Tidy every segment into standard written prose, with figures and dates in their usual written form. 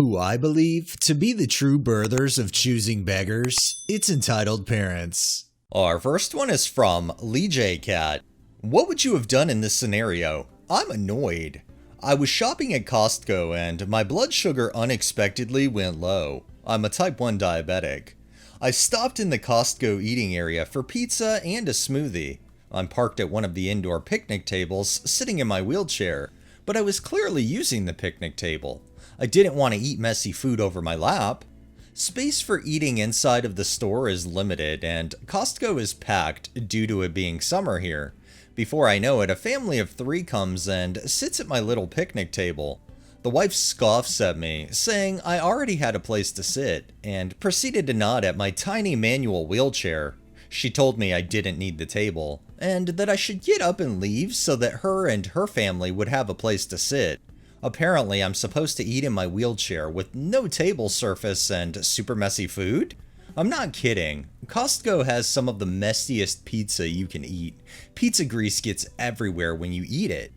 Who I believe to be the true birthers of choosing beggars, it's entitled parents. Our first one is from Lee J. Cat. What would you have done in this scenario? I'm annoyed. I was shopping at Costco and my blood sugar unexpectedly went low. I'm a type 1 diabetic. I stopped in the Costco eating area for pizza and a smoothie. I'm parked at one of the indoor picnic tables, sitting in my wheelchair, but I was clearly using the picnic table. I didn't want to eat messy food over my lap. Space for eating inside of the store is limited, and Costco is packed due to it being summer here. Before I know it, a family of 3 comes and sits at my little picnic table. The wife scoffs at me, saying I already had a place to sit, and proceeded to nod at my tiny manual wheelchair. She told me I didn't need the table, and that I should get up and leave so that her and her family would have a place to sit. Apparently, I'm supposed to eat in my wheelchair with no table surface and super messy food? I'm not kidding. Costco has some of the messiest pizza you can eat. Pizza grease gets everywhere when you eat it.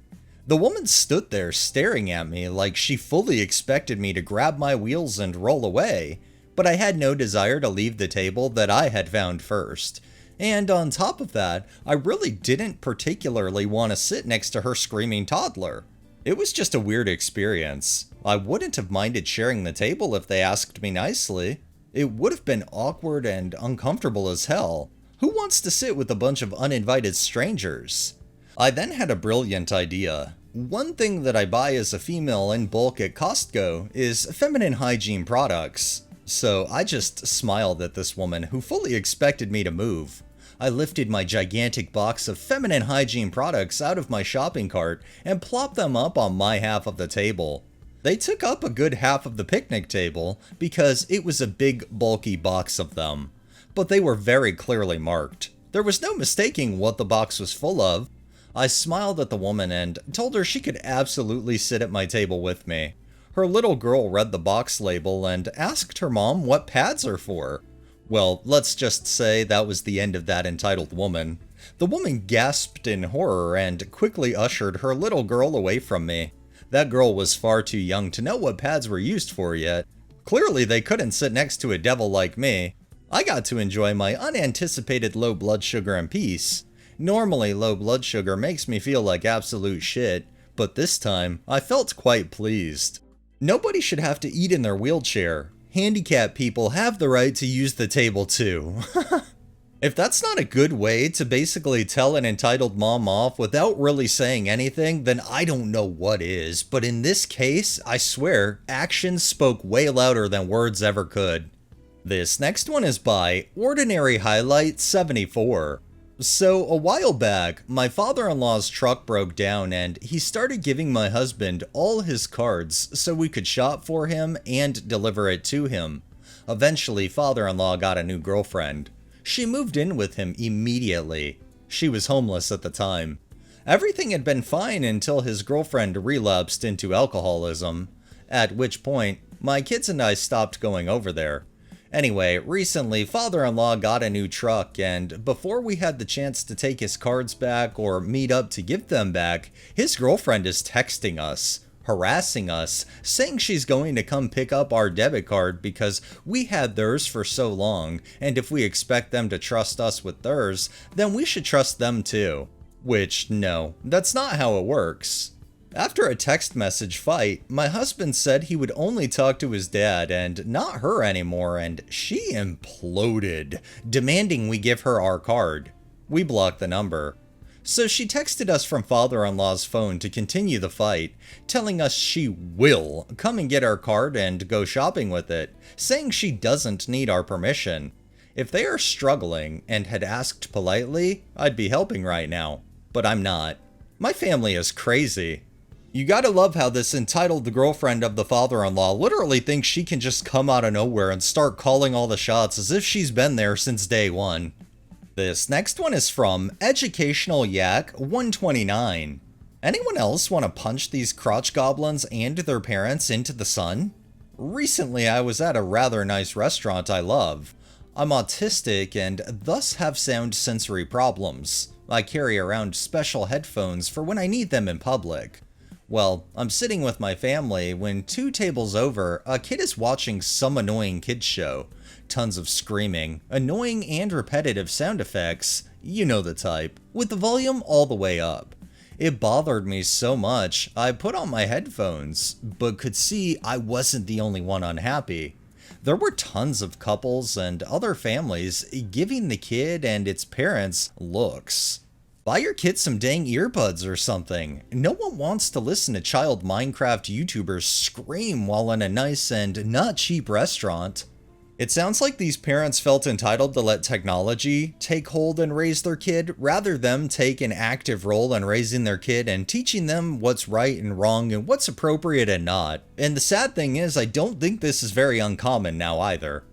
The woman stood there staring at me like she fully expected me to grab my wheels and roll away, but I had no desire to leave the table that I had found first. And on top of that, I really didn't particularly want to sit next to her screaming toddler. It was just a weird experience. I wouldn't have minded sharing the table if they asked me nicely. It would have been awkward and uncomfortable as hell. Who wants to sit with a bunch of uninvited strangers? I then had a brilliant idea. One thing that I buy as a female in bulk at Costco is feminine hygiene products. So I just smiled at this woman who fully expected me to move. I lifted my gigantic box of feminine hygiene products out of my shopping cart and plopped them up on my half of the table. They took up a good half of the picnic table because it was a big bulky box of them, but they were very clearly marked. There was no mistaking what the box was full of. I smiled at the woman and told her she could absolutely sit at my table with me. Her little girl read the box label and asked her mom what pads are for. Well, let's just say that was the end of that entitled woman. The woman gasped in horror and quickly ushered her little girl away from me. That girl was far too young to know what pads were used for yet. Clearly they couldn't sit next to a devil like me. I got to enjoy my unanticipated low blood sugar in peace. Normally low blood sugar makes me feel like absolute shit, but this time I felt quite pleased. Nobody should have to eat in their wheelchair. Handicapped people have the right to use the table too. If that's not a good way to basically tell an entitled mom off without really saying anything, then I don't know what is. But in this case, I swear, actions spoke way louder than words ever could. This next one is by Ordinary Highlight 74. So, a while back, my father-in-law's truck broke down and he started giving my husband all his cards so we could shop for him and deliver it to him. Eventually, father-in-law got a new girlfriend. She moved in with him immediately. She was homeless at the time. Everything had been fine until his girlfriend relapsed into alcoholism, at which point, my kids and I stopped going over there. Anyway, recently, father-in-law got a new truck, and before we had the chance to take his cards back or meet up to give them back, his girlfriend is texting us, harassing us, saying she's going to come pick up our debit card because we had theirs for so long, and if we expect them to trust us with theirs, then we should trust them too. Which, no, that's not how it works. After a text message fight, my husband said he would only talk to his dad and not her anymore, and she imploded, demanding we give her our card. We blocked the number. So she texted us from father-in-law's phone to continue the fight, telling us she will come and get our card and go shopping with it, saying she doesn't need our permission. If they are struggling and had asked politely, I'd be helping right now, but I'm not. My family is crazy. You gotta love how this entitled girlfriend of the father-in-law literally thinks she can just come out of nowhere and start calling all the shots as if she's been there since day one. This next one is from Educational Yak 129. Anyone else want to punch these crotch goblins and their parents into the sun? Recently I was at a rather nice restaurant I love. I'm autistic and thus have sound sensory problems. I carry around special headphones for when I need them in public. Well, I'm sitting with my family when 2 tables over, a kid is watching some annoying kids show. Tons of screaming, annoying and repetitive sound effects, you know the type, with the volume all the way up. It bothered me so much, I put on my headphones, but could see I wasn't the only one unhappy. There were tons of couples and other families giving the kid and its parents looks. Buy your kid some dang earbuds or something. No one wants to listen to child Minecraft YouTubers scream while in a nice and not cheap restaurant. It sounds like these parents felt entitled to let technology take hold and raise their kid, rather than take an active role in raising their kid and teaching them what's right and wrong and what's appropriate and not. And the sad thing is, I don't think this is very uncommon now either.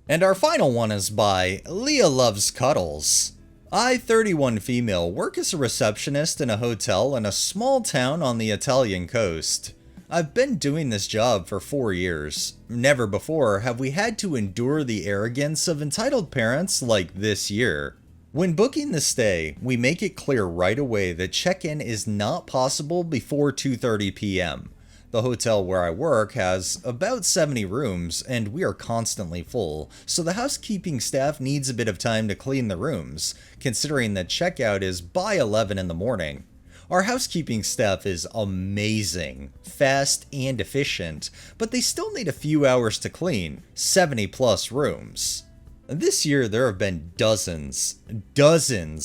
And our final one is by Leah Loves Cuddles. I, 31 female, work as a receptionist in a hotel in a small town on the Italian coast. I've been doing this job for 4 years. Never before have we had to endure the arrogance of entitled parents like this year. When booking the stay, we make it clear right away that check-in is not possible before 2:30 p.m. The hotel where I work has about 70 rooms, and we are constantly full, so the housekeeping staff needs a bit of time to clean the rooms, considering that checkout is by 11 in the morning. Our housekeeping staff is amazing, fast and efficient, but they still need a few hours to clean 70 plus rooms. This year there have been dozens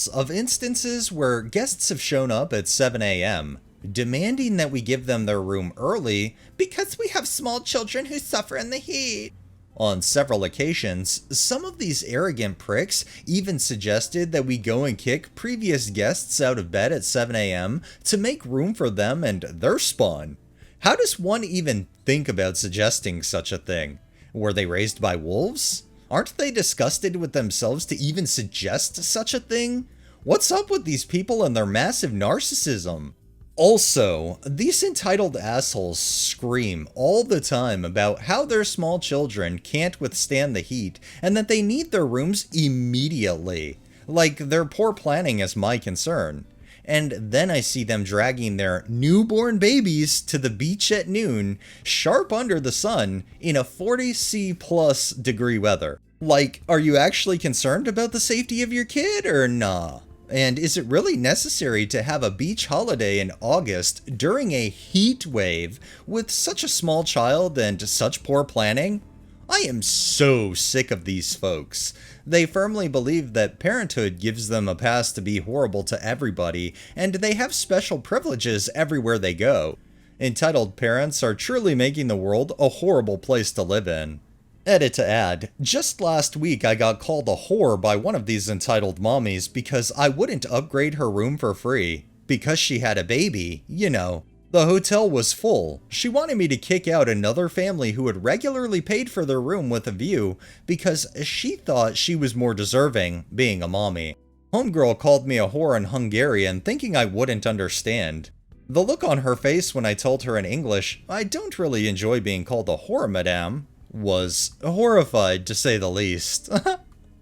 of instances where guests have shown up at 7 a.m. demanding that we give them their room early because we have small children who suffer in the heat. On several occasions, some of these arrogant pricks even suggested that we go and kick previous guests out of bed at 7 a.m. to make room for them and their spawn. How does one even think about suggesting such a thing? Were they raised by wolves? Aren't they disgusted with themselves to even suggest such a thing? What's up with these people and their massive narcissism? Also, these entitled assholes scream all the time about how their small children can't withstand the heat and that they need their rooms immediately. Like their poor planning is my concern. And then I see them dragging their newborn babies to the beach at noon, sharp under the sun, in a 40°C plus degree weather. Like, are you actually concerned about the safety of your kid or nah? And is it really necessary to have a beach holiday in August during a heat wave with such a small child and such poor planning? I am so sick of these folks. They firmly believe that parenthood gives them a pass to be horrible to everybody, and they have special privileges everywhere they go. Entitled parents are truly making the world a horrible place to live in. Edit to add, just last week I got called a whore by one of these entitled mommies because I wouldn't upgrade her room for free. Because she had a baby, you know. The hotel was full. She wanted me to kick out another family who had regularly paid for their room with a view because she thought she was more deserving, being a mommy. Homegirl called me a whore in Hungarian thinking I wouldn't understand. The look on her face when I told her in English, I don't really enjoy being called a whore, madame, was horrified to say the least.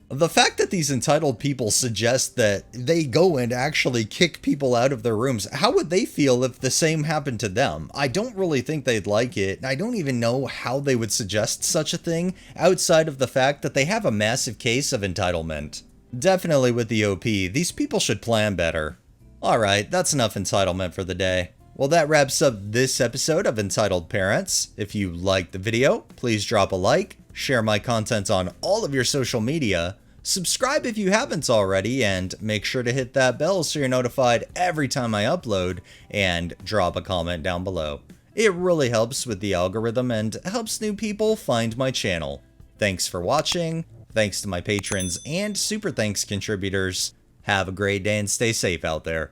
The fact that these entitled people suggest that they go and actually kick people out of their rooms, how would they feel if the same happened to them? I don't really think they'd like it. I don't even know how they would suggest such a thing outside of the fact that they have a massive case of entitlement. Definitely with the OP, these people should plan better. Alright, that's enough entitlement for the day. Well, that wraps up this episode of Entitled Parents. If you liked the video, please drop a like, share my content on all of your social media, subscribe if you haven't already, and make sure to hit that bell so you're notified every time I upload, and drop a comment down below. It really helps with the algorithm and helps new people find my channel. Thanks for watching, thanks to my patrons and super thanks contributors. Have a great day and stay safe out there.